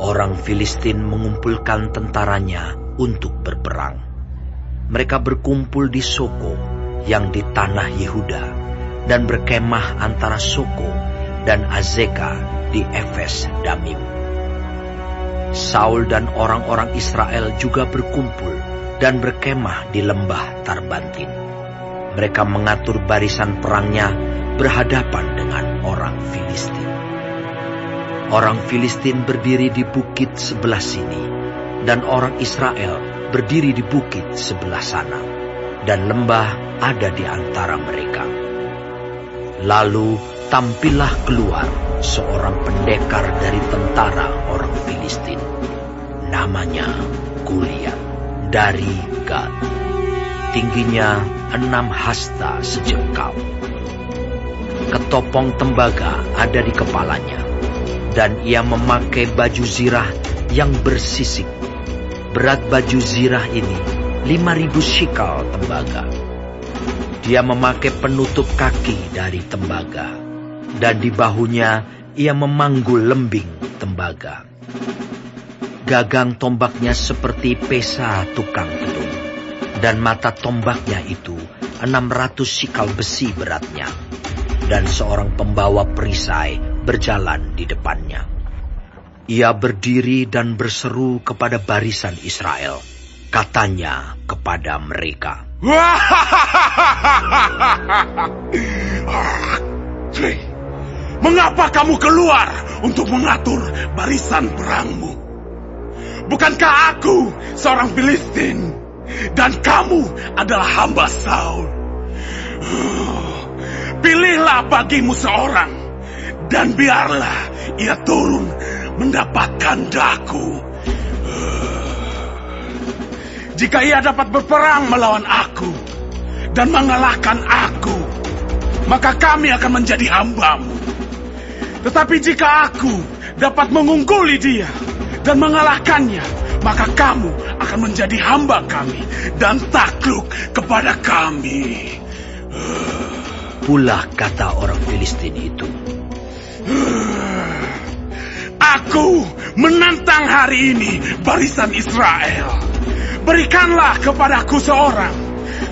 Orang Filistin mengumpulkan tentaranya untuk berperang. Mereka berkumpul di Soko yang di tanah Yehuda dan berkemah antara Soko dan Azeka di Efes Damim. Saul dan orang-orang Israel juga berkumpul dan berkemah di lembah Tarbantin. Mereka mengatur barisan perangnya berhadapan dengan orang Filistin. Orang Filistin berdiri di bukit sebelah sini, dan orang Israel berdiri di bukit sebelah sana, dan lembah ada di antara mereka. Lalu tampillah keluar seorang pendekar dari tentara orang Filistin. Namanya Goliat dari Gad. Tingginya 6 hasta sejengkal. Ketopong tembaga ada di kepalanya, dan ia memakai baju zirah yang bersisik. Berat baju zirah ini 5.000 shikal tembaga. Dia memakai penutup kaki dari tembaga, dan di bahunya ia memanggul lembing tembaga. Gagang tombaknya seperti pesa tukang pedung, dan mata tombaknya itu 600 shikal besi beratnya, dan seorang pembawa perisai berjalan di depannya. Ia berdiri dan berseru kepada barisan Israel. Katanya kepada mereka, "Mengapa kamu keluar untuk mengatur barisan perangmu? Bukankah aku seorang Filistin, dan kamu adalah hamba Saul? Pilihlah bagimu seorang, dan biarlah ia turun mendapatkan daku. Jika ia dapat berperang melawan aku dan mengalahkan aku, maka kami akan menjadi hambamu. Tetapi jika aku dapat mengungguli dia dan mengalahkannya, maka kamu akan menjadi hamba kami dan takluk kepada kami." Pula kata orang Filistin itu, "Aku menantang hari ini barisan Israel. Berikanlah kepadaku seorang,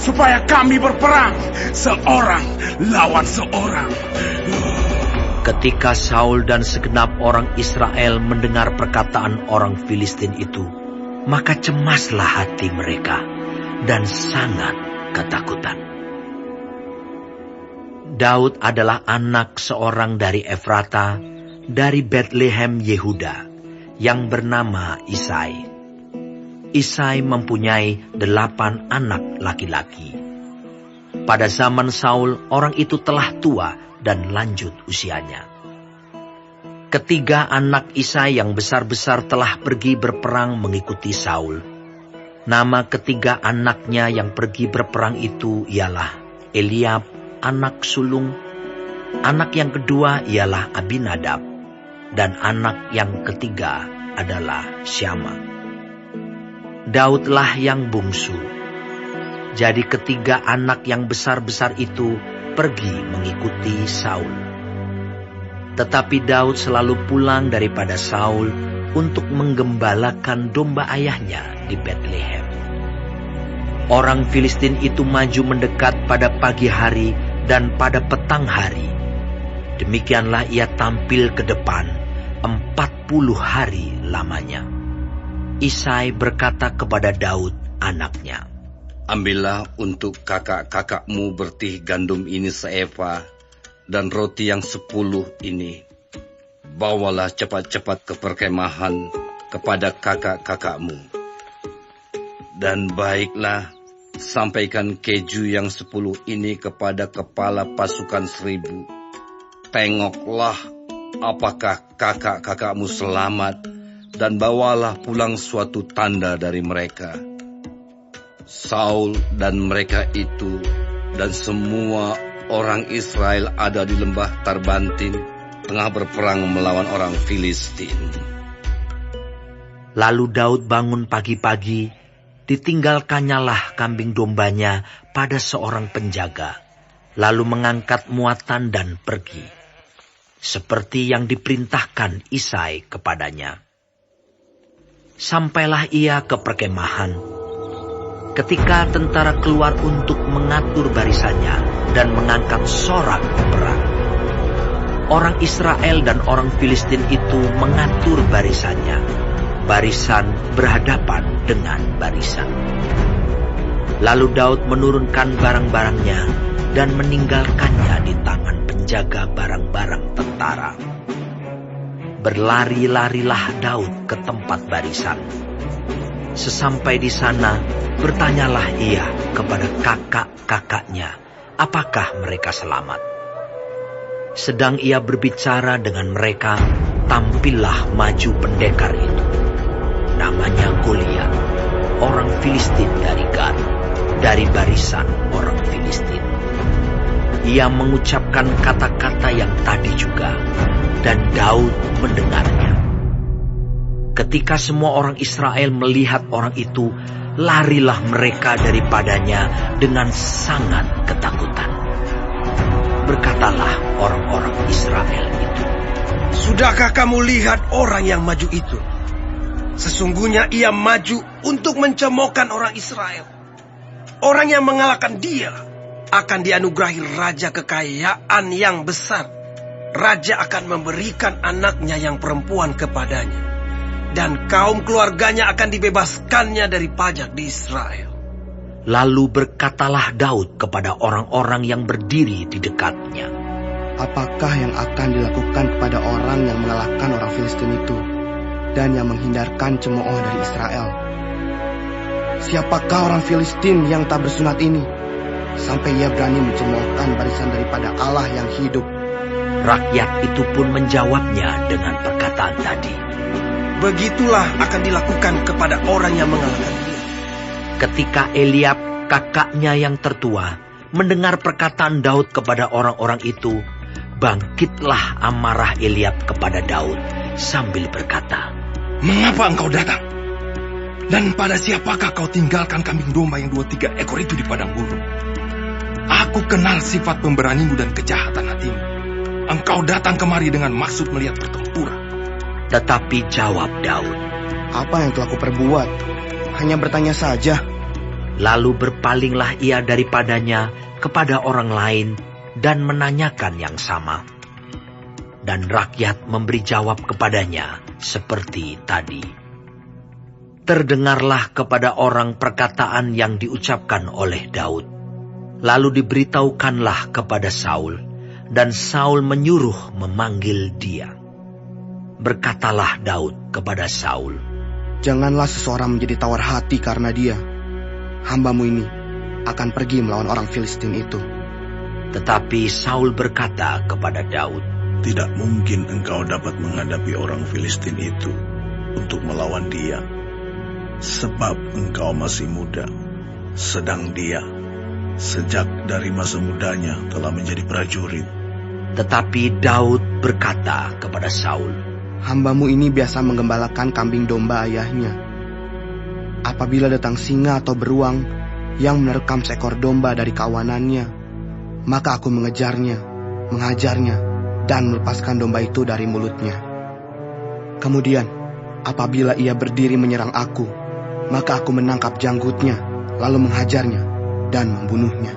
supaya kami berperang seorang lawan seorang." Ketika Saul dan segenap orang Israel mendengar perkataan orang Filistin itu, maka cemaslah hati mereka dan sangat ketakutan. Daud adalah anak seorang dari Efrata, dari Betlehem Yehuda, yang bernama Isai. Isai mempunyai 8 anak laki-laki. Pada zaman Saul, orang itu telah tua dan lanjut usianya. Ketiga anak Isai yang besar-besar telah pergi berperang mengikuti Saul. Nama ketiga anaknya yang pergi berperang itu ialah Eliab, anak sulung. Anak yang kedua ialah Abinadab, dan anak yang ketiga adalah Syama. Daudlah yang bungsu. Jadi ketiga anak yang besar-besar itu pergi mengikuti Saul. Tetapi Daud selalu pulang daripada Saul untuk menggembalakan domba ayahnya di Betlehem. Orang Filistin itu maju mendekat pada pagi hari dan pada petang hari. Demikianlah ia tampil ke depan 40 hari lamanya. Isai berkata kepada Daud anaknya, "Ambillah untuk kakak-kakakmu bertih gandum ini seeva, dan roti yang 10 ini. Bawalah cepat-cepat ke perkemahan kepada kakak-kakakmu. Dan baiklah, sampaikan keju yang 10 ini kepada kepala pasukan 1000. Tengoklah apakah kakak-kakakmu selamat, dan bawalah pulang suatu tanda dari mereka." Saul dan mereka itu dan semua orang Israel ada di lembah Tarbantin, tengah berperang melawan orang Filistin. Lalu Daud bangun pagi-pagi, ditinggalkannyalah kambing dombanya pada seorang penjaga, lalu mengangkat muatan dan pergi, seperti yang diperintahkan Isai kepadanya. Sampailah ia ke perkemahan. Ketika tentara keluar untuk mengatur barisannya dan mengangkat sorak perang, orang Israel dan orang Filistin itu mengatur barisannya. Barisan berhadapan dengan barisan. Lalu Daud menurunkan barang-barangnya dan meninggalkannya di tangan penjaga barang-barang tentara. Berlari-larilah Daud ke tempat barisan. Sesampai di sana, bertanyalah ia kepada kakak-kakaknya, apakah mereka selamat. Sedang ia berbicara dengan mereka, tampillah maju pendekar itu. Namanya Goliat, orang Filistin dari Gat, dari barisan orang Filistin. Ia mengucapkan kata-kata yang tadi juga, dan Daud mendengarnya. Ketika semua orang Israel melihat orang itu, larilah mereka daripadanya dengan sangat ketakutan. Berkatalah orang-orang Israel itu, "Sudahkah kamu lihat orang yang maju itu? Sesungguhnya ia maju untuk mencemoohkan orang Israel. Orang yang mengalahkan dia akan dianugerahi raja kekayaan yang besar. Raja akan memberikan anaknya yang perempuan kepadanya, dan kaum keluarganya akan dibebaskannya dari pajak di Israel." Lalu berkatalah Daud kepada orang-orang yang berdiri di dekatnya, "Apakah yang akan dilakukan kepada orang yang mengalahkan orang Filistin itu dan yang menghindarkan cemooh dari Israel? Siapakah orang Filistin yang tak bersunat ini, sampai ia berani mencemoohkan barisan daripada Allah yang hidup?" Rakyat itu pun menjawabnya dengan perkataan tadi, "Begitulah akan dilakukan kepada orang yang mengalahkan dia." Ketika Eliab, kakaknya yang tertua, mendengar perkataan Daud kepada orang-orang itu, bangkitlah amarah Eliab kepada Daud sambil berkata, "Mengapa engkau datang? Dan pada siapakah kau tinggalkan kambing domba yang 2-3 ekor itu di padang gurun? Aku kenal sifat pemberanimu dan kejahatan hatimu. Engkau datang kemari dengan maksud melihat pertempuran." Tetapi jawab Daud, "Apa yang telah kuperbuat? Hanya bertanya saja." Lalu berpalinglah ia daripadanya kepada orang lain dan menanyakan yang sama. Dan rakyat memberi jawab kepadanya seperti tadi. Terdengarlah kepada orang perkataan yang diucapkan oleh Daud. Lalu diberitahukanlah kepada Saul, dan Saul menyuruh memanggil dia. Berkatalah Daud kepada Saul, "Janganlah seseorang menjadi tawar hati karena dia. Hambamu ini akan pergi melawan orang Filistin itu." Tetapi Saul berkata kepada Daud, Tidak mungkin engkau dapat menghadapi orang Filistin itu untuk melawan dia, sebab engkau masih muda, sedang dia sejak dari masa mudanya telah menjadi prajurit. Tetapi Daud berkata kepada Saul, "Hambamu ini biasa menggembalakan kambing domba ayahnya. Apabila datang singa atau beruang yang menerkam seekor domba dari kawanannya, maka aku mengejarnya, menghajarnya, dan melepaskan domba itu dari mulutnya. Kemudian, apabila ia berdiri menyerang aku, maka aku menangkap janggutnya, lalu menghajarnya dan membunuhnya.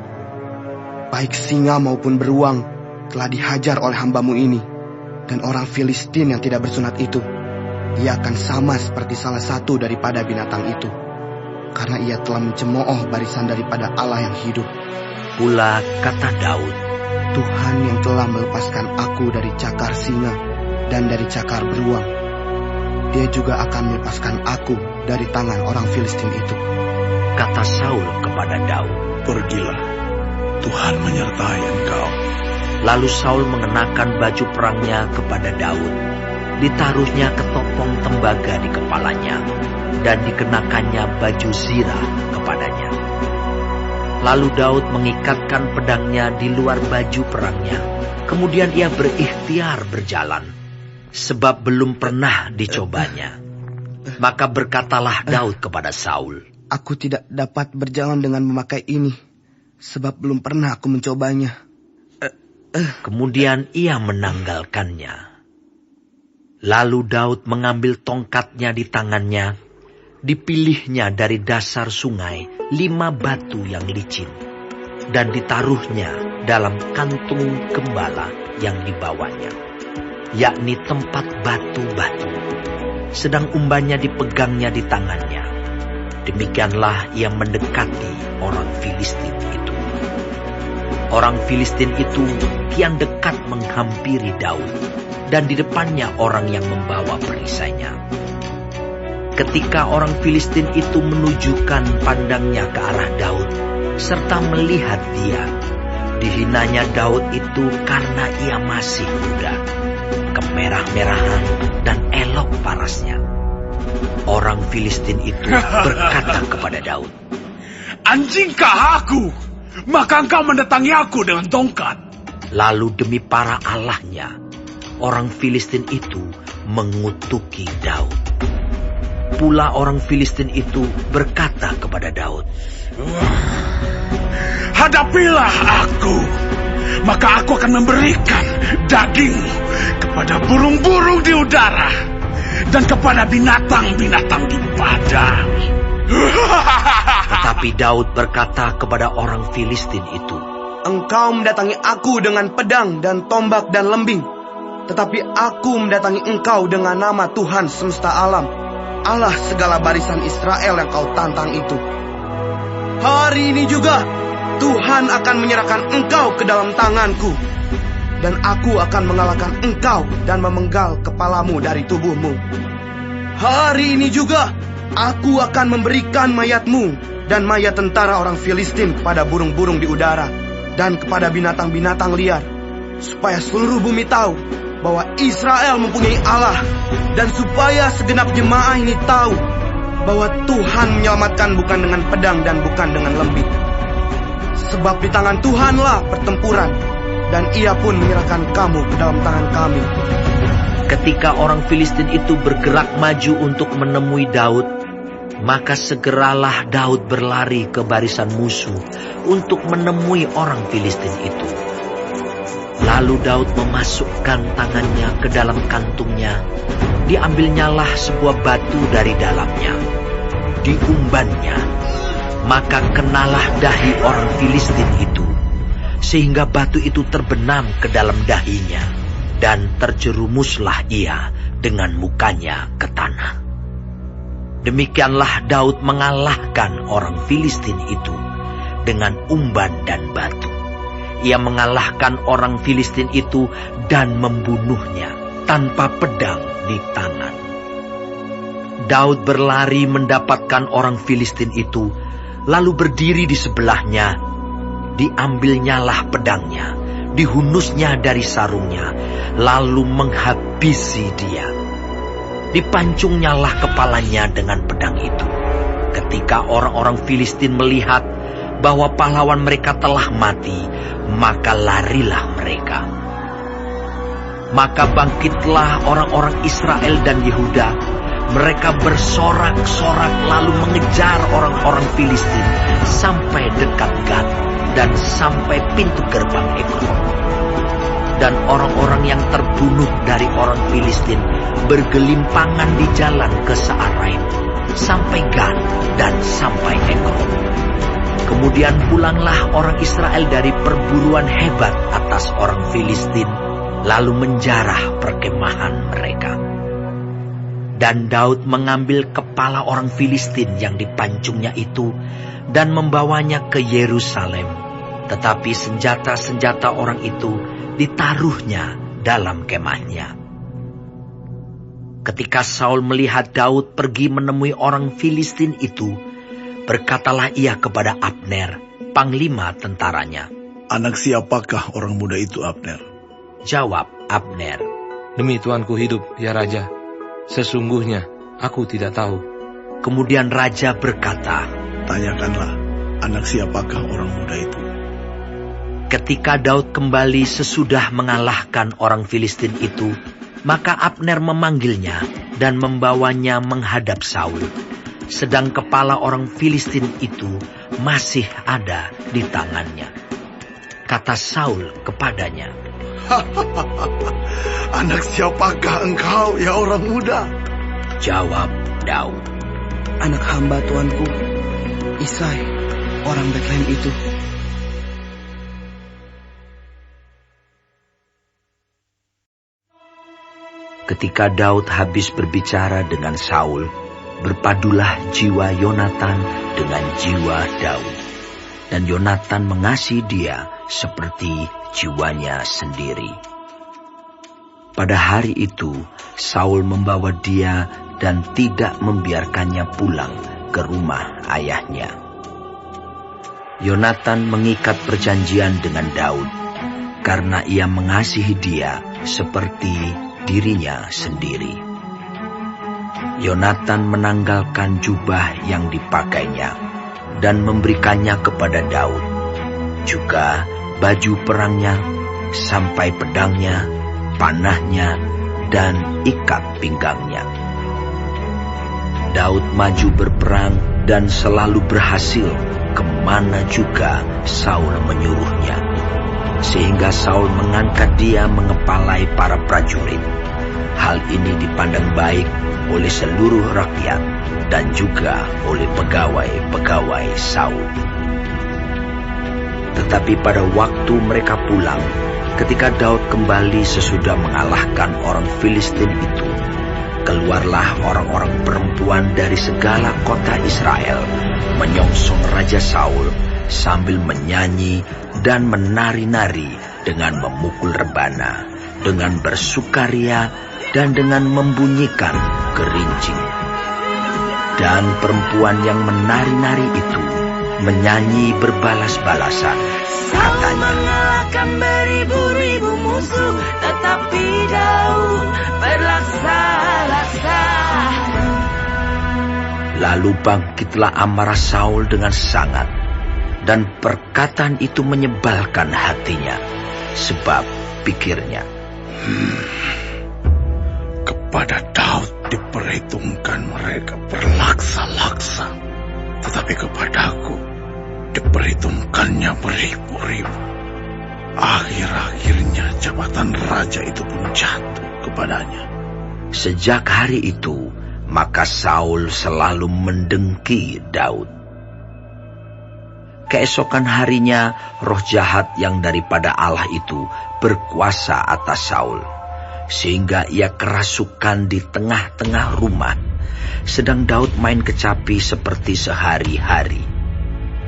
Baik singa maupun beruang telah dihajar oleh hambamu ini, dan orang Filistin yang tidak bersunat itu, ia akan sama seperti salah satu daripada binatang itu, karena ia telah mencemooh barisan daripada Allah yang hidup." Pula kata Daud, "Tuhan yang telah melepaskan aku dari cakar singa dan dari cakar beruang, Dia juga akan melepaskan aku dari tangan orang Filistin itu." Kata Saul kepada Daud, Pergilah, Tuhan menyertai engkau. Lalu Saul mengenakan baju perangnya kepada Daud. Ditaruhnya ketopong tembaga di kepalanya, dan dikenakannya baju zirah kepadanya. Lalu Daud mengikatkan pedangnya di luar baju perangnya. Kemudian ia berikhtiar berjalan, sebab belum pernah dicobanya. Maka berkatalah Daud kepada Saul, "Aku tidak dapat berjalan dengan memakai ini, sebab belum pernah aku mencobanya." Kemudian ia menanggalkannya. Lalu Daud mengambil tongkatnya di tangannya dipilihnya dari dasar sungai 5 batu yang licin, dan ditaruhnya dalam kantung gembala yang dibawanya, yakni tempat batu-batu, sedang umbannya dipegangnya di tangannya. Demikianlah ia mendekati orang Filistin itu. Orang Filistin itu kian dekat menghampiri Daud, dan di depannya orang yang membawa perisainya. Ketika orang Filistin itu menunjukkan pandangnya ke arah Daud, serta melihat dia, dihinanya Daud itu karena ia masih muda, kemerah-merahan dan elok parasnya. Orang Filistin itu berkata kepada Daud, "Anjingkah aku? Maka engkau mendatangi aku dengan tongkat." Lalu demi para allahnya, orang Filistin itu mengutuki Daud. Pula orang Filistin itu berkata kepada Daud, "Hadapilah aku, maka aku akan memberikan dagingmu kepada burung-burung di udara dan kepada binatang-binatang di padang." Tetapi Daud berkata kepada orang Filistin itu, Engkau mendatangi aku dengan pedang dan tombak dan lembing, tetapi aku mendatangi engkau dengan nama Tuhan semesta alam, Allah segala barisan Israel yang kau tantang itu. Hari ini juga Tuhan akan menyerahkan engkau ke dalam tanganku, dan aku akan mengalahkan engkau dan memenggal kepalamu dari tubuhmu. Hari ini juga aku akan memberikan mayatmu dan mayat tentara orang Filistin kepada burung-burung di udara dan kepada binatang-binatang liar, supaya seluruh bumi tahu bahwa Israel mempunyai Allah, dan supaya segenap jemaah ini tahu bahwa Tuhan menyelamatkan bukan dengan pedang dan bukan dengan lembing. Sebab di tangan Tuhanlah pertempuran, dan ia pun menyerahkan kamu ke dalam tangan kami. ketika orang Filistin itu bergerak maju untuk menemui Daud, maka segeralah Daud berlari ke barisan musuh untuk menemui orang Filistin itu. Lalu Daud memasukkan tangannya ke dalam kantungnya, diambilnyalah sebuah batu dari dalamnya, diumbannya, maka kenalah dahi orang Filistin itu, sehingga batu itu terbenam ke dalam dahinya, dan terjerumuslah ia dengan mukanya ke tanah. Demikianlah Daud mengalahkan orang Filistin itu dengan umban dan batu. Ia mengalahkan orang Filistin itu dan membunuhnya tanpa pedang di tangan. Daud berlari mendapatkan orang Filistin itu, lalu berdiri di sebelahnya. Diambilnyalah pedangnya, dihunusnya dari sarungnya, lalu menghabisi dia. Dipancungnyalah kepalanya dengan pedang itu. Ketika orang-orang Filistin melihat bahwa pahlawan mereka telah mati, maka larilah mereka. Maka bangkitlah orang-orang Israel dan Yehuda. Mereka bersorak-sorak lalu mengejar orang-orang Filistin sampai dekat Gat dan sampai pintu gerbang Ekron. Dan orang-orang yang terbunuh dari orang Filistin bergelimpangan di jalan ke Saaraim, sampai Gat dan sampai Ekron. Kemudian pulanglah orang Israel dari perburuan hebat atas orang Filistin, lalu menjarah perkemahan mereka. Dan Daud mengambil kepala orang Filistin yang dipancungnya itu dan membawanya ke Yerusalem. Tetapi senjata-senjata orang itu ditaruhnya dalam kemahnya. Ketika Saul melihat Daud pergi menemui orang Filistin itu, berkatalah ia kepada Abner, panglima tentaranya. Anak siapakah orang muda itu, Abner? Jawab Abner, Demi Tuanku hidup, ya Raja, sesungguhnya aku tidak tahu. Kemudian Raja berkata, Tanyakanlah, anak siapakah orang muda itu? ketika Daud kembali sesudah mengalahkan orang Filistin itu, maka Abner memanggilnya dan membawanya menghadap Saul. Sedang kepala orang Filistin itu masih ada di tangannya. Kata Saul kepadanya, Anak siapakah engkau, ya orang muda? jawab Daud, anak hamba tuanku, Isai, orang Betlehem itu. Ketika Daud habis berbicara dengan Saul, berpadulah jiwa Yonatan dengan jiwa Daud. Dan Yonatan mengasihi dia seperti jiwanya sendiri. Pada hari itu, Saul membawa dia dan tidak membiarkannya pulang ke rumah ayahnya. Yonatan mengikat perjanjian dengan Daud karena ia mengasihi dia seperti dirinya sendiri. Yonatan menanggalkan jubah yang dipakainya dan memberikannya kepada Daud, juga baju perangnya, sampai pedangnya, panahnya, dan ikat pinggangnya. Daud maju berperang dan selalu berhasil kemana juga Saul menyuruhnya, sehingga Saul mengangkat dia mengepalai para prajurit. Hal ini dipandang baik oleh seluruh rakyat dan juga oleh pegawai-pegawai Saul. Tetapi pada waktu mereka pulang, ketika Daud kembali sesudah mengalahkan orang Filistin itu, keluarlah orang-orang perempuan dari segala kota Israel menyongsong Raja Saul sambil menyanyi dan menari-nari dengan memukul rebana, dengan bersukaria dan dengan membunyikan gerincing. Dan perempuan yang menari-nari itu menyanyi berbalas-balasan, katanya, mengalahkan beribu-ribu musuh, tetapi Daud berlaksa-laksa. Lalu bangkitlah amarah Saul dengan sangat, dan perkataan itu menyebalkan hatinya, sebab pikirnya, Kepada Daud diperhitungkan mereka berlaksa-laksa, tetapi kepadaku diperhitungkannya beribu-ribu. Akhir-akhirnya jabatan raja itu pun jatuh kepadanya. Sejak hari itu, maka Saul selalu mendengki Daud. Keesokan harinya, roh jahat yang daripada Allah itu berkuasa atas Saul, sehingga ia kerasukan di tengah-tengah rumah, sedang Daud main kecapi seperti sehari-hari.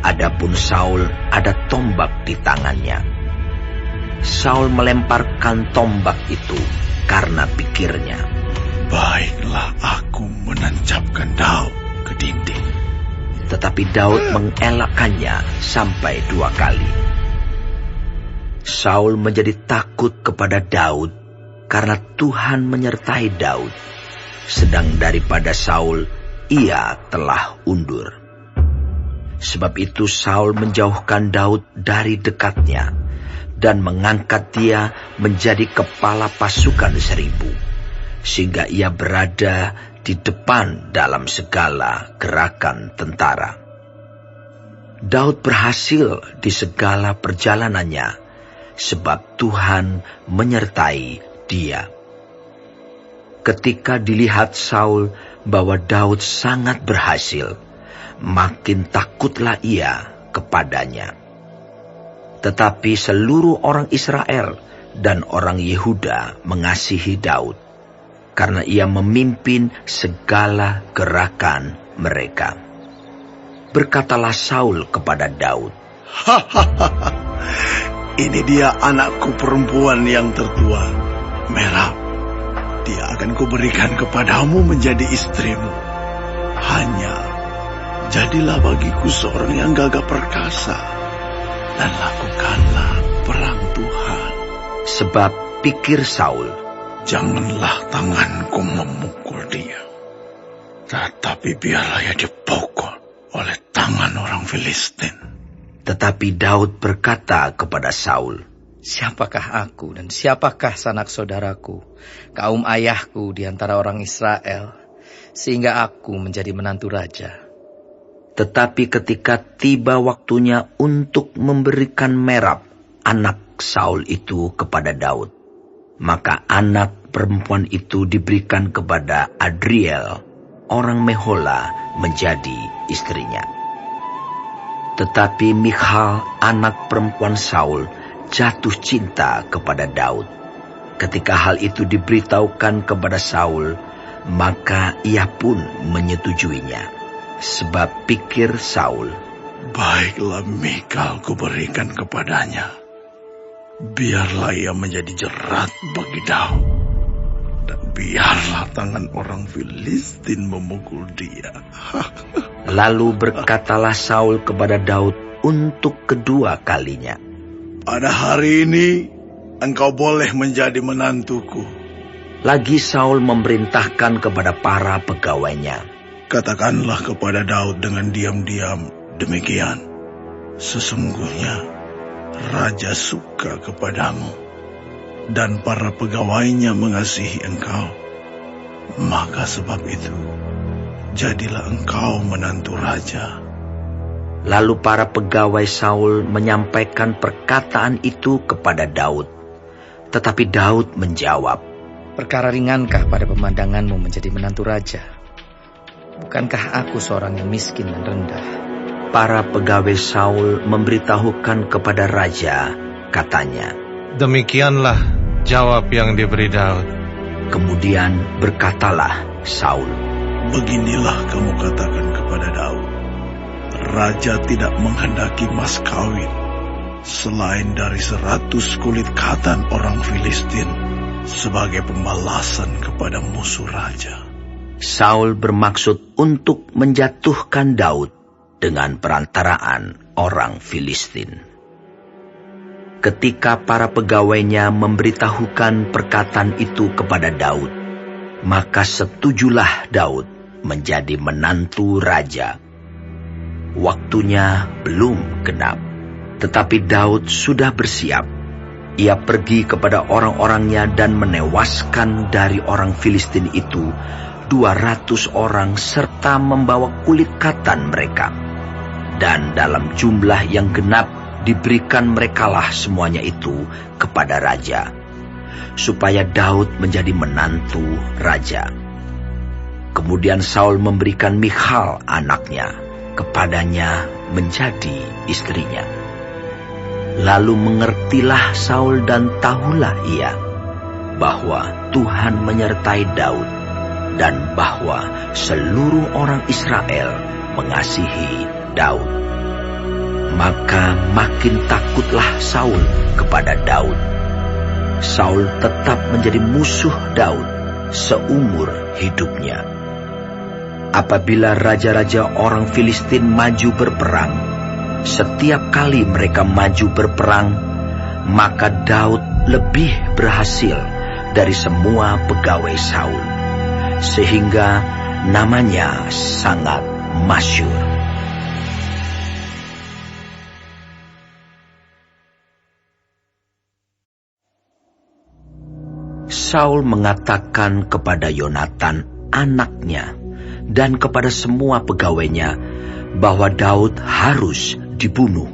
Adapun Saul ada tombak di tangannya. Saul melemparkan tombak itu karena pikirnya, baiklah aku menancapkan Daud ke dinding. Tetapi Daud mengelakkannya sampai 2 kali. Saul menjadi takut kepada Daud karena Tuhan menyertai Daud, sedang daripada Saul ia telah undur. Sebab itu Saul menjauhkan Daud dari dekatnya dan mengangkat dia menjadi kepala pasukan 1000, sehingga ia berada di depan dalam segala gerakan tentara. Daud berhasil di segala perjalanannya, sebab Tuhan menyertai dia. Ketika dilihat Saul bahwa Daud sangat berhasil, makin takutlah ia kepadanya. Tetapi seluruh orang Israel dan orang Yehuda mengasihi Daud, karena ia memimpin segala gerakan mereka. Berkatalah Saul kepada Daud, Ini dia anakku perempuan yang tertua, Merab. Dia akan kuberikan kepadamu menjadi istrimu. Hanya jadilah bagiku seorang yang gagah perkasa, dan lakukanlah perang Tuhan. Sebab pikir Saul, janganlah tanganku memukul dia, tetapi biarlah ia dipukul oleh tangan orang Filistin. Tetapi Daud berkata kepada Saul, Siapakah aku dan siapakah sanak saudaraku, kaum ayahku di antara orang Israel, sehingga aku menjadi menantu raja? Tetapi ketika tiba waktunya untuk memberikan Merab, anak Saul itu kepada Daud, maka anak perempuan itu diberikan kepada Adriel, orang Mehola menjadi istrinya. Tetapi Michal, anak perempuan Saul, jatuh cinta kepada Daud. Ketika hal itu diberitahukan kepada Saul, maka ia pun menyetujuinya. Sebab pikir Saul, baiklah Michal kuberikan kepadanya. Biarlah ia menjadi jerat bagi Daud. Dan biarlah tangan orang Filistin memukul dia. Lalu berkatalah Saul kepada Daud untuk kedua kalinya, pada hari ini engkau boleh menjadi menantuku. Lagi Saul memerintahkan kepada para pegawainya, katakanlah kepada Daud dengan diam-diam demikian. Sesungguhnya Raja suka kepadamu, dan para pegawainya mengasihi engkau. Maka sebab itu, jadilah engkau menantu raja. Lalu para pegawai Saul menyampaikan perkataan itu kepada Daud. Tetapi Daud menjawab, Perkara ringankah pada pemandanganmu menjadi menantu raja? Bukankah aku seorang yang miskin dan rendah? Para pegawai Saul memberitahukan kepada raja, katanya, Demikianlah jawab yang diberi Daud. Kemudian berkatalah Saul, Beginilah kamu katakan kepada Daud, Raja tidak menghendaki mas kawin selain dari 100 kulit katan orang Filistin sebagai pembalasan kepada musuh raja. Saul bermaksud untuk menjatuhkan Daud dengan perantaraan orang Filistin. Ketika para pegawainya memberitahukan perkataan itu kepada Daud, maka setujulah Daud menjadi menantu raja. Waktunya belum genap, tetapi Daud sudah bersiap. Ia pergi kepada orang-orangnya dan menewaskan dari orang Filistin itu 200 orang serta membawa kulit katan mereka. Dan dalam jumlah yang genap diberikan merekalah semuanya itu kepada raja, supaya Daud menjadi menantu raja. Kemudian Saul memberikan Michal anaknya kepadanya menjadi istrinya. Lalu mengertilah Saul dan tahulah ia bahwa Tuhan menyertai Daud dan bahwa seluruh orang Israel mengasihi Daud. Maka makin takutlah Saul kepada Daud. Saul tetap menjadi musuh Daud seumur hidupnya. Apabila raja-raja orang Filistin maju berperang, setiap kali mereka maju berperang, maka Daud lebih berhasil dari semua pegawai Saul, sehingga namanya sangat masyhur. Saul mengatakan kepada Yonatan, anaknya, dan kepada semua pegawainya bahwa Daud harus dibunuh.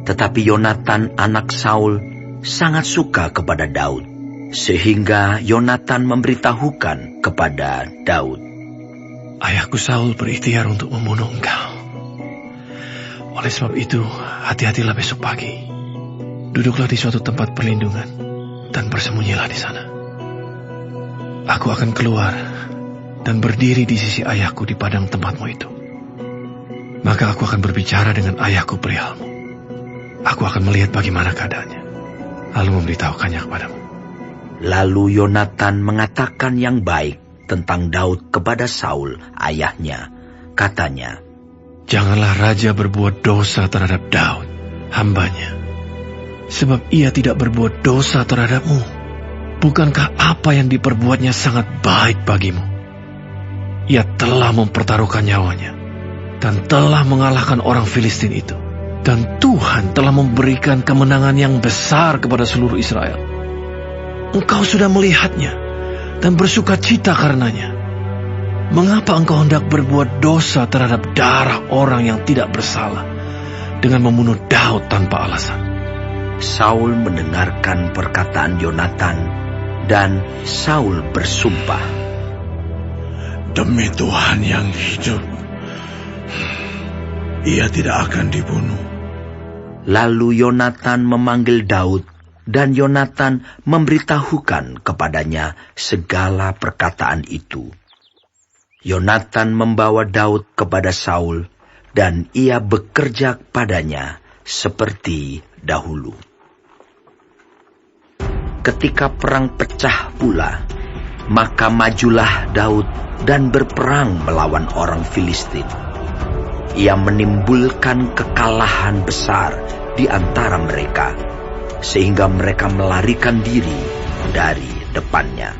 Tetapi Yonatan, anak Saul, sangat suka kepada Daud, sehingga Yonatan memberitahukan kepada Daud, Ayahku Saul berikhtiar untuk membunuh engkau. Oleh sebab itu, hati-hatilah besok pagi. Duduklah di suatu tempat perlindungan dan bersembunyilah di sana. Aku akan keluar dan berdiri di sisi ayahku di padang tempatmu itu. Maka aku akan berbicara dengan ayahku perihalmu. Aku akan melihat bagaimana keadaannya, lalu memberitahukannya kepadamu. Lalu Yonatan mengatakan yang baik tentang Daud kepada Saul, ayahnya. Katanya, Janganlah raja berbuat dosa terhadap Daud, hambanya, sebab ia tidak berbuat dosa terhadapmu. Bukankah apa yang diperbuatnya sangat baik bagimu? Ia telah mempertaruhkan nyawanya dan telah mengalahkan orang Filistin itu. Dan Tuhan telah memberikan kemenangan yang besar kepada seluruh Israel. Engkau sudah melihatnya dan bersuka cita karenanya. Mengapa engkau hendak berbuat dosa terhadap darah orang yang tidak bersalah dengan membunuh Daud tanpa alasan? Saul mendengarkan perkataan Yonatan, dan Saul bersumpah, Demi Tuhan yang hidup, ia tidak akan dibunuh. Lalu Yonatan memanggil Daud, dan Yonatan memberitahukan kepadanya segala perkataan itu. Yonatan membawa Daud kepada Saul, dan ia bekerja padanya seperti dahulu. Ketika perang pecah pula, maka majulah Daud dan berperang melawan orang Filistin. Ia menimbulkan kekalahan besar di antara mereka, sehingga mereka melarikan diri dari depannya.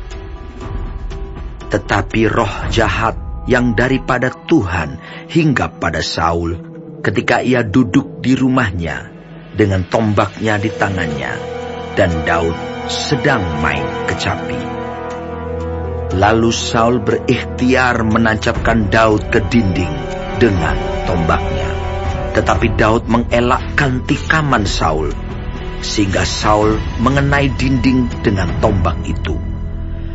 Tetapi roh jahat yang daripada Tuhan hinggap pada Saul ketika ia duduk di rumahnya dengan tombaknya di tangannya, dan Daud sedang main kecapi. Lalu Saul berikhtiar menancapkan Daud ke dinding dengan tombaknya. Tetapi Daud mengelakkan tikaman Saul, sehingga Saul mengenai dinding dengan tombak itu.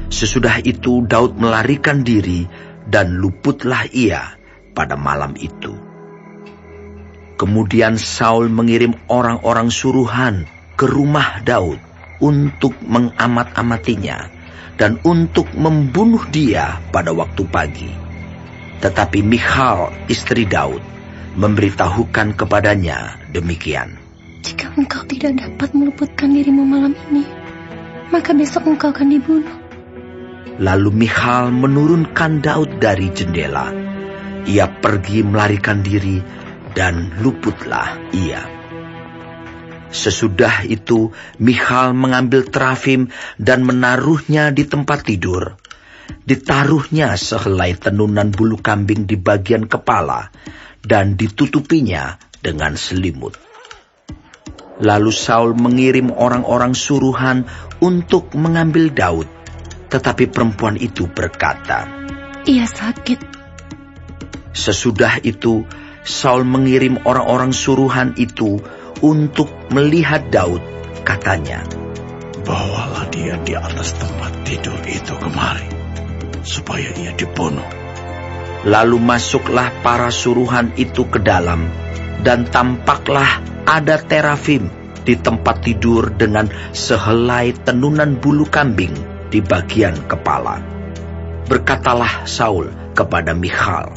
Sesudah itu Daud melarikan diri, dan luputlah ia pada malam itu. Kemudian Saul mengirim orang-orang suruhan ke rumah Daud untuk mengamat-amatinya dan untuk membunuh dia pada waktu pagi. Tetapi Michal, istri Daud, memberitahukan kepadanya demikian. Jika engkau tidak dapat meluputkan dirimu malam ini, maka besok engkau akan dibunuh. Lalu Michal menurunkan Daud dari jendela. Ia pergi melarikan diri, dan luputlah ia. Sesudah itu Michal mengambil terafim dan menaruhnya di tempat tidur. Ditaruhnya sehelai tenunan bulu kambing di bagian kepala, dan ditutupinya dengan selimut. Lalu Saul mengirim orang-orang suruhan untuk mengambil Daud, tetapi perempuan itu berkata, "Ia sakit." Sesudah itu Saul mengirim orang-orang suruhan itu untuk melihat Daud, katanya, "Bawalah dia di atas tempat tidur itu kemari, supaya ia dibunuh." Lalu masuklah para suruhan itu ke dalam, dan tampaklah ada terafim di tempat tidur dengan sehelai tenunan bulu kambing di bagian kepala. Berkatalah Saul kepada Michal,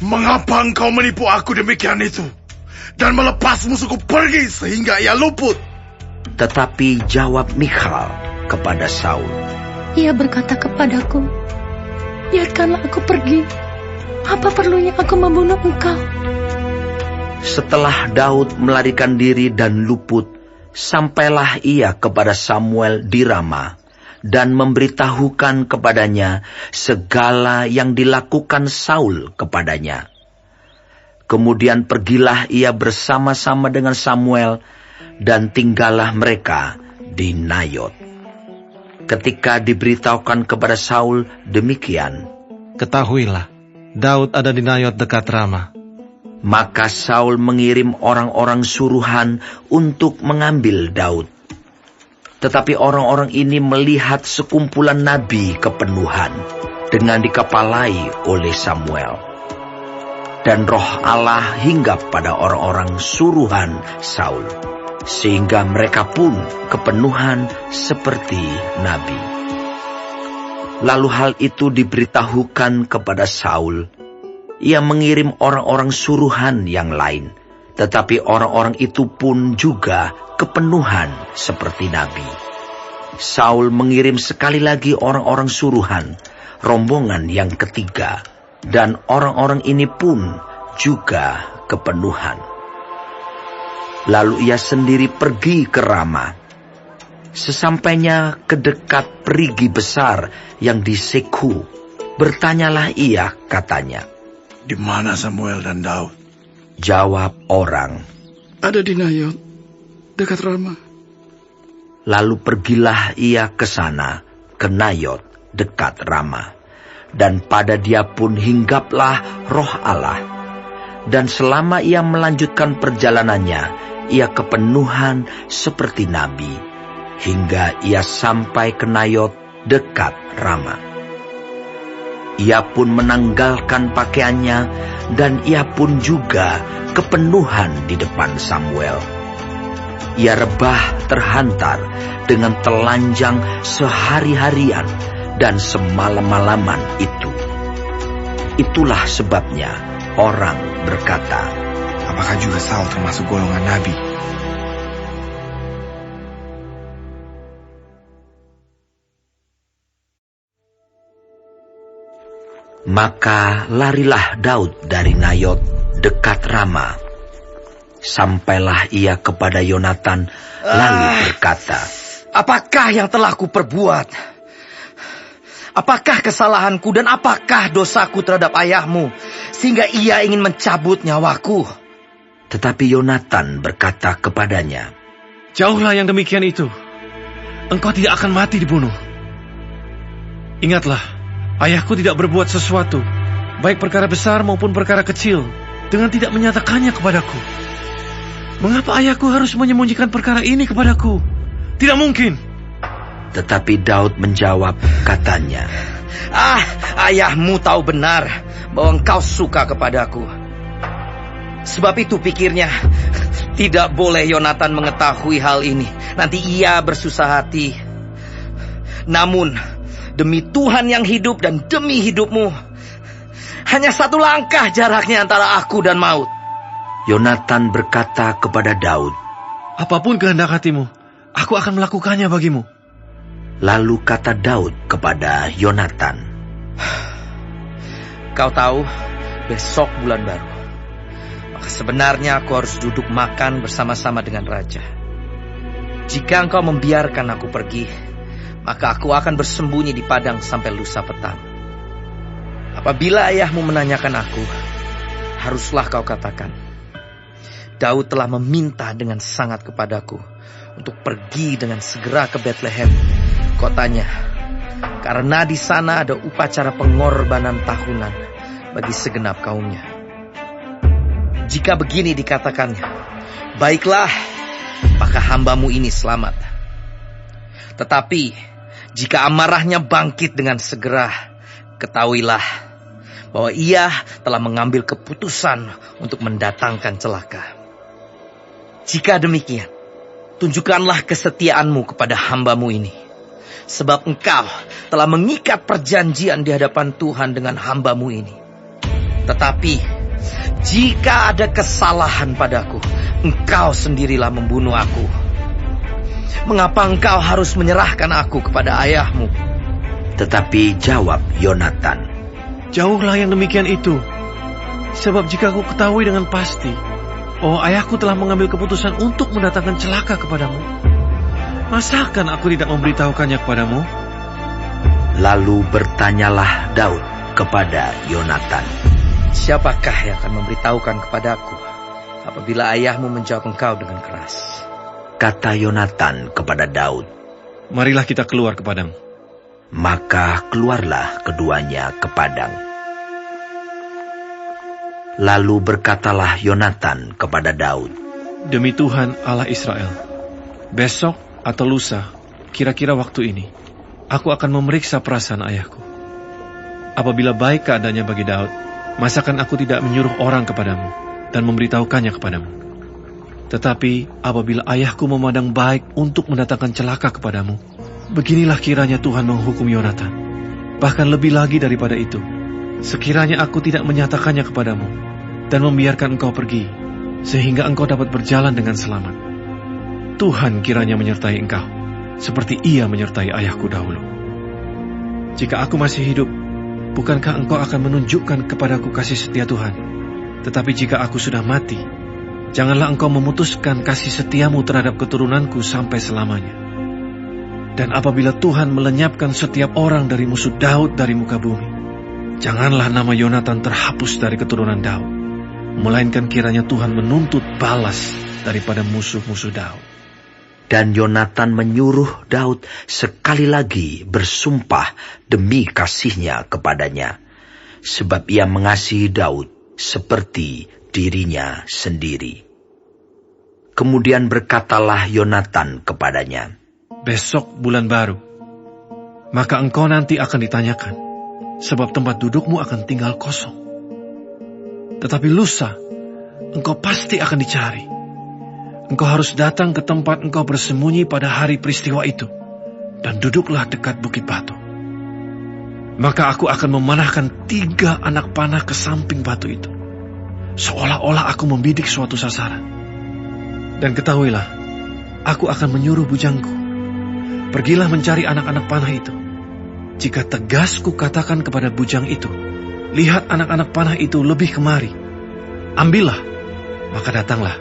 "Mengapa engkau menipu aku demikian itu, dan melepas musuhku pergi sehingga ia luput?" Tetapi jawab Michal kepada Saul, "Ia berkata kepadaku, biarkanlah aku pergi. Apa perlunya aku membunuh engkau?" Setelah Daud melarikan diri dan luput, sampailah ia kepada Samuel di Rama, dan memberitahukan kepadanya segala yang dilakukan Saul kepadanya. Kemudian pergilah ia bersama-sama dengan Samuel, dan tinggallah mereka di Nayot. Ketika diberitahukan kepada Saul demikian, "Ketahuilah, Daud ada di Nayot dekat Rama." Maka Saul mengirim orang-orang suruhan untuk mengambil Daud. Tetapi orang-orang ini melihat sekumpulan nabi kepenuhan dengan dikepalai oleh Samuel. Dan roh Allah hinggap pada orang-orang suruhan Saul, sehingga mereka pun kepenuhan seperti nabi. Lalu hal itu diberitahukan kepada Saul. Ia mengirim orang-orang suruhan yang lain, tetapi orang-orang itu pun juga kepenuhan seperti nabi. Saul mengirim sekali lagi orang-orang suruhan, rombongan yang ketiga, dan orang-orang ini pun juga kepenuhan. Lalu ia sendiri pergi ke Rama. Sesampainya ke dekat perigi besar yang di Sekhu, bertanyalah ia, katanya, "Di mana Samuel dan Daud?" Jawab orang, "Ada di Nayot, dekat Rama." Lalu pergilah ia ke sana, ke Nayot, dekat Rama. Dan pada dia pun hinggaplah roh Allah. Dan selama ia melanjutkan perjalanannya, ia kepenuhan seperti nabi, hingga ia sampai ke Nayot, dekat Rama. Ia pun menanggalkan pakaiannya dan ia pun juga kepenuhan di depan Samuel. Ia rebah terhantar dengan telanjang sehari-harian dan semalam-malaman itu. Itulah sebabnya orang berkata, apakah juga Saul termasuk golongan nabi? Maka larilah Daud dari Nayot dekat Rama. Sampailah ia kepada Yonatan lalu berkata, apakah yang telah kuperbuat? Apakah kesalahanku dan apakah dosaku terhadap ayahmu sehingga ia ingin mencabut nyawaku? Tetapi Yonatan berkata kepadanya, jauhlah yang demikian itu. Engkau tidak akan mati dibunuh. Ingatlah, ayahku tidak berbuat sesuatu, baik perkara besar maupun perkara kecil, dengan tidak menyatakannya kepadaku. Mengapa ayahku harus menyembunyikan perkara ini kepadaku? Tidak mungkin. Tetapi Daud menjawab, katanya, ayahmu tahu benar bahwa engkau suka kepadaku. Sebab itu pikirnya, tidak boleh Yonatan mengetahui hal ini. Nanti ia bersusah hati. Namun, demi Tuhan yang hidup dan demi hidupmu, hanya satu langkah jaraknya antara aku dan maut. Yonatan berkata kepada Daud, apapun kehendak hatimu, aku akan melakukannya bagimu. Lalu kata Daud kepada Yonatan, kau tahu, besok bulan baru. Maka sebenarnya aku harus duduk makan bersama-sama dengan raja. Jika engkau membiarkan aku pergi, maka aku akan bersembunyi di padang sampai lusa petang. Apabila ayahmu menanyakan aku, haruslah kau katakan, Daud telah meminta dengan sangat kepadaku untuk pergi dengan segera ke Betlehem, kotanya, karena di sana ada upacara pengorbanan tahunan bagi segenap kaumnya. Jika begini dikatakannya, baiklah, maka hambamu ini selamat. Tetapi jika amarahnya bangkit dengan segera, ketahuilah bahwa ia telah mengambil keputusan untuk mendatangkan celaka. Jika demikian, tunjukkanlah kesetiaanmu kepada hambamu ini, sebab engkau telah mengikat perjanjian di hadapan Tuhan dengan hambamu ini. Tetapi jika ada kesalahan padaku, engkau sendirilah membunuh aku. Mengapa engkau harus menyerahkan aku kepada ayahmu? Tetapi jawab Yonatan, jauhlah yang demikian itu. Sebab jika aku ketahui dengan pasti, ayahku telah mengambil keputusan untuk mendatangkan celaka kepadamu, masakan aku tidak memberitahukannya kepadamu? Lalu bertanyalah Daud kepada Yonatan, siapakah yang akan memberitahukan kepadaku apabila ayahmu menjawab engkau dengan keras? Kata Yonatan kepada Daud, marilah kita keluar ke padang. Maka keluarlah keduanya ke padang. Lalu berkatalah Yonatan kepada Daud, demi Tuhan Allah Israel, besok atau lusa, kira-kira waktu ini, aku akan memeriksa perasaan ayahku. Apabila baik keadaannya bagi Daud, masakan aku tidak menyuruh orang kepadamu dan memberitahukannya kepadamu. Tetapi apabila ayahku memandang baik untuk mendatangkan celaka kepadamu, beginilah kiranya Tuhan menghukum Yonatan. Bahkan lebih lagi daripada itu, sekiranya aku tidak menyatakannya kepadamu dan membiarkan engkau pergi, sehingga engkau dapat berjalan dengan selamat. Tuhan kiranya menyertai engkau, seperti ia menyertai ayahku dahulu. Jika aku masih hidup, bukankah engkau akan menunjukkan kepadaku kasih setia Tuhan? Tetapi jika aku sudah mati, janganlah engkau memutuskan kasih setiamu terhadap keturunanku sampai selamanya. Dan apabila Tuhan melenyapkan setiap orang dari musuh Daud dari muka bumi, janganlah nama Yonatan terhapus dari keturunan Daud, melainkan kiranya Tuhan menuntut balas daripada musuh-musuh Daud. Dan Yonatan menyuruh Daud sekali lagi bersumpah demi kasihnya kepadanya, sebab ia mengasihi Daud seperti dirinya sendiri. Kemudian berkatalah Yonatan kepadanya, besok bulan baru, maka engkau nanti akan ditanyakan, sebab tempat dudukmu akan tinggal kosong. Tetapi lusa, engkau pasti akan dicari. Engkau harus datang ke tempat engkau bersembunyi pada hari peristiwa itu, dan duduklah dekat bukit batu. Maka aku akan memanahkan 3 anak panah ke samping batu itu, seolah-olah aku membidik suatu sasaran. Dan ketahuilah, aku akan menyuruh bujangku, pergilah mencari anak-anak panah itu. Jika tegas ku katakan kepada bujang itu, lihat anak-anak panah itu lebih kemari, ambillah, maka datanglah.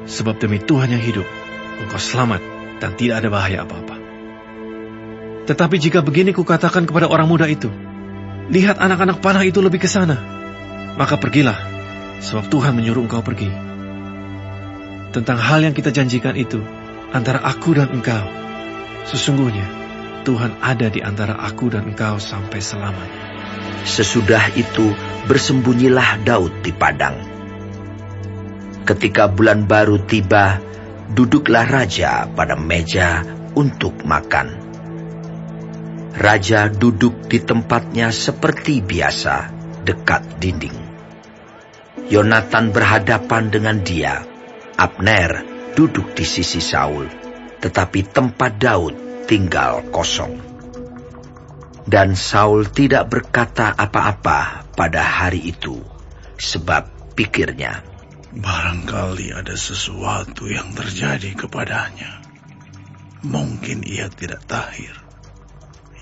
Sebab demi Tuhan yang hidup, engkau selamat dan tidak ada bahaya apa-apa. Tetapi jika begini kukatakan kepada orang muda itu, lihat anak-anak panah itu lebih ke sana, maka pergilah, sebab Tuhan menyuruh engkau pergi. Tentang hal yang kita janjikan itu, antara aku dan engkau, sesungguhnya Tuhan ada di antara aku dan engkau sampai selamat. Sesudah itu bersembunyilah Daud di padang. Ketika bulan baru tiba, duduklah raja pada meja untuk makan. Raja duduk di tempatnya seperti biasa, dekat dinding. Yonatan berhadapan dengan dia. Abner duduk di sisi Saul, tetapi tempat Daud tinggal kosong. Dan Saul tidak berkata apa-apa pada hari itu, sebab pikirnya, barangkali ada sesuatu yang terjadi kepadanya. Mungkin ia tidak tahir.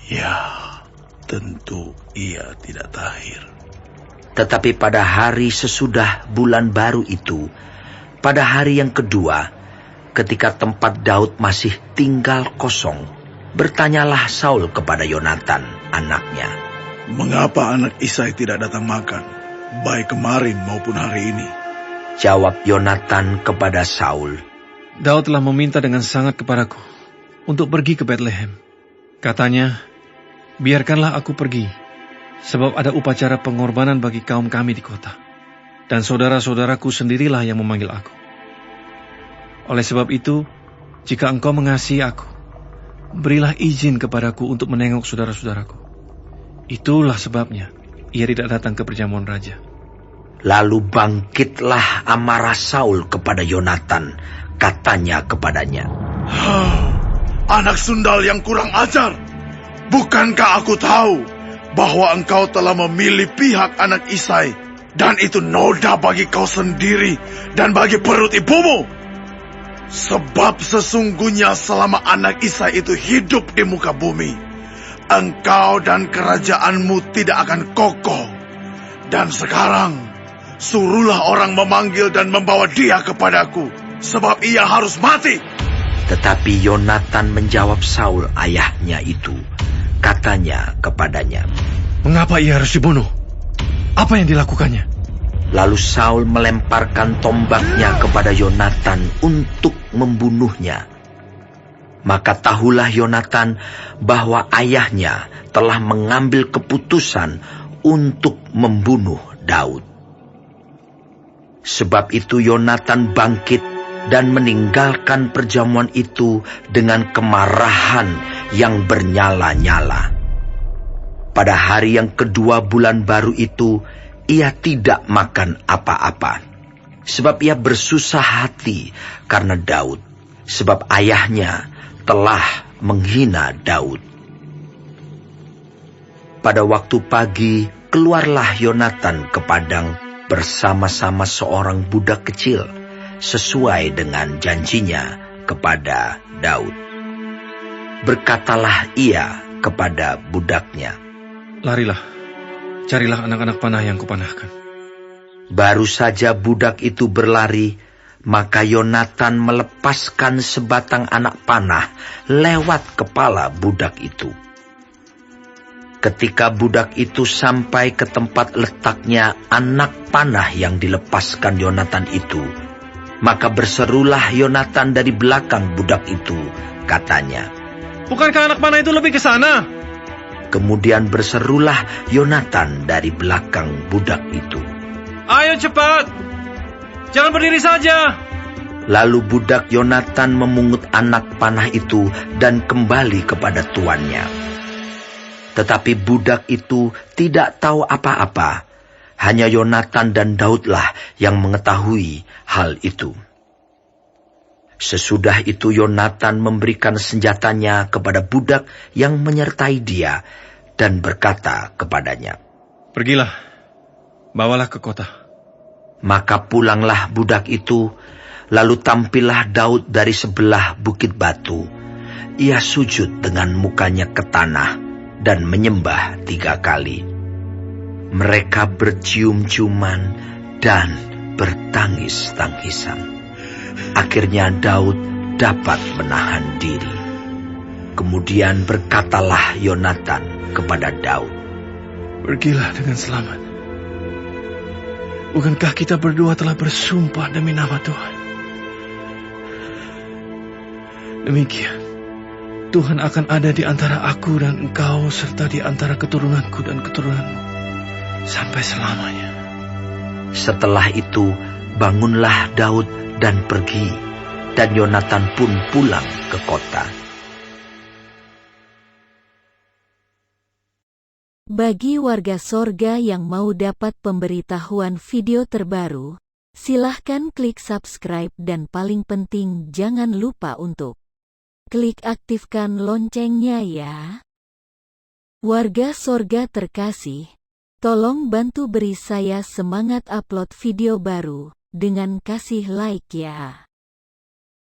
Ya, tentu ia tidak tahir. Tetapi pada hari sesudah bulan baru itu, pada hari yang kedua, ketika tempat Daud masih tinggal kosong, bertanyalah Saul kepada Yonatan, anaknya. Mengapa anak Isai tidak datang makan, baik kemarin maupun hari ini? Jawab Yonatan kepada Saul, Daud telah meminta dengan sangat kepadaku untuk pergi ke Betlehem. Katanya, biarkanlah aku pergi, sebab ada upacara pengorbanan bagi kaum kami di kota, dan saudara-saudaraku sendirilah yang memanggil aku. Oleh sebab itu, jika engkau mengasihi aku, berilah izin kepadaku untuk menengok saudara-saudaraku. Itulah sebabnya ia tidak datang ke perjamuan raja. Lalu bangkitlah amarah Saul kepada Yonatan, katanya kepadanya, anak sundal yang kurang ajar, bukankah aku tahu bahwa engkau telah memilih pihak anak Isai, dan itu noda bagi kau sendiri dan bagi perut ibumu? Sebab sesungguhnya selama anak Isai itu hidup di muka bumi, engkau dan kerajaanmu tidak akan kokoh. Dan sekarang, suruhlah orang memanggil dan membawa dia kepadaku, sebab ia harus mati. Tetapi Yonatan menjawab Saul ayahnya itu, katanya kepadanya, mengapa ia harus dibunuh? Apa yang dilakukannya? Lalu Saul melemparkan tombaknya kepada Yonatan untuk membunuhnya. Maka tahulah Yonatan bahwa ayahnya telah mengambil keputusan untuk membunuh Daud. Sebab itu Yonatan bangkit dan meninggalkan perjamuan itu dengan kemarahan yang bernyala-nyala. Pada hari yang kedua bulan baru itu, ia tidak makan apa-apa, sebab ia bersusah hati karena Daud, sebab ayahnya telah menghina Daud. Pada waktu pagi, keluarlah Yonatan ke padang bersama-sama seorang budak kecil, sesuai dengan janjinya kepada Daud. Berkatalah ia kepada budaknya, larilah, carilah anak-anak panah yang kupanahkan. Baru saja budak itu berlari, maka Yonatan melepaskan sebatang anak panah lewat kepala budak itu. Ketika budak itu sampai ke tempat letaknya anak panah yang dilepaskan Yonatan itu, maka berserulah Yonatan dari belakang budak itu, katanya, bukankah anak panah itu lebih ke sana? Kemudian berserulah Yonatan dari belakang budak itu, ayo cepat, jangan berdiri saja. Lalu budak Yonatan memungut anak panah itu dan kembali kepada tuannya. Tetapi budak itu tidak tahu apa-apa. Hanya Yonatan dan Daudlah yang mengetahui hal itu. Sesudah itu Yonatan memberikan senjatanya kepada budak yang menyertai dia dan berkata kepadanya, Pergilah, bawalah ke kota. Maka pulanglah budak itu, lalu tampillah Daud dari sebelah bukit batu. Ia sujud dengan mukanya ke tanah dan menyembah 3 kali. Mereka bercium-ciuman dan bertangis-tangisan. Akhirnya Daud dapat menahan diri. Kemudian berkatalah Yonatan kepada Daud, Pergilah dengan selamat. Bukankah kita berdua telah bersumpah demi nama Tuhan? Demikian, Tuhan akan ada di antara aku dan engkau serta di antara keturunanku dan keturunanmu sampai selamanya. Setelah itu bangunlah Daud dan pergi, dan Yonatan pun pulang ke kota. Bagi warga sorga yang mau dapat pemberitahuan video terbaru, silahkan klik subscribe dan paling penting jangan lupa untuk klik aktifkan loncengnya ya. Warga sorga terkasih, tolong bantu beri saya semangat upload video baru dengan kasih like ya.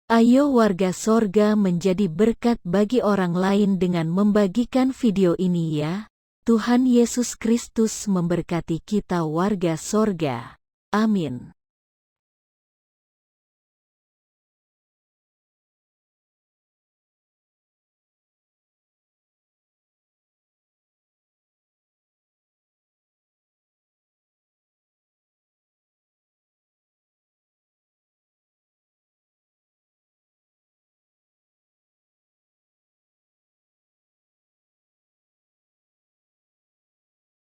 Ayo warga sorga menjadi berkat bagi orang lain dengan membagikan video ini ya. Tuhan Yesus Kristus memberkati kita warga sorga. Amin.